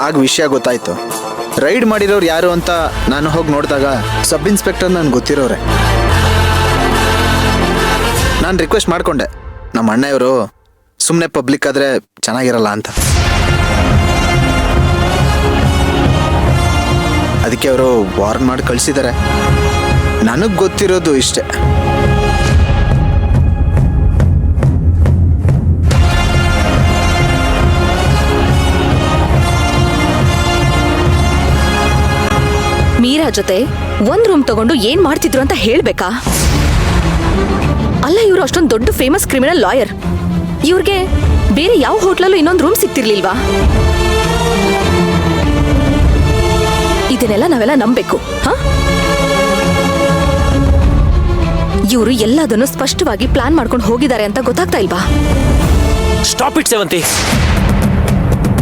ಆಗ ವಿಷಯ ಗೊತ್ತಾಯ್ತು. ರೈಡ್ ಮಾಡಿರೋರು ಯಾರು ಅಂತ ನಾನು ಹೋಗಿ ನೋಡಿದಾಗ ಸಬ್ ಇನ್ಸ್ಪೆಕ್ಟರ್ ನನ್ಗೆ ಗೊತ್ತಿರೋರೆ. ನಾನು ರಿಕ್ವೆಸ್ಟ್ ಮಾಡಿಕೊಂಡೆ, ನಮ್ಮ ಅಣ್ಣಯವರು ಸುಮ್ಮನೆ ಪಬ್ಲಿಕ್ ಆದರೆ ಚೆನ್ನಾಗಿರಲ್ಲ ಅಂತ. ಅದಕ್ಕೆ ಅವರು ವಾರ್ನ್ ಮಾಡಿ ಕಳಿಸಿದ್ದಾರೆ. ನನಗೆ ಗೊತ್ತಿರೋದು ಇಷ್ಟೇ. ಮೀರಾ ಜೊತೆ ಒಂದ್ ರೂಮ್ ತಗೊಂಡು ಏನ್ ಮಾಡ್ತಿದ್ರು ಅಂತ ಹೇಳ್ಬೇಕಾ? ಅಲ್ಲ, ಇವ್ರು ಅಷ್ಟೊಂದು ದೊಡ್ಡ ಫೇಮಸ್ ಕ್ರಿಮಿನಲ್ ಲಾಯರ್. ಇವ್ರಿಗೆ ಬೇರೆ ಯಾವ ಹೋಟ್ಲಲ್ಲೂ ಇನ್ನೊಂದು ರೂಮ್ ಸಿಗ್ತಿರ್ಲಿಲ್ವಾ? ಇದನ್ನೆಲ್ಲ ನಾವೆಲ್ಲ ನಂಬೇಕು. ಇವರು ಎಲ್ಲದನ್ನು ಸ್ಪಷ್ಟವಾಗಿ ಪ್ಲಾನ್ ಮಾಡ್ಕೊಂಡು ಹೋಗಿದ್ದಾರೆ ಅಂತ ಗೊತ್ತಾಗ್ತಾ ಇಲ್ವಾ? Stop it Sevanthi.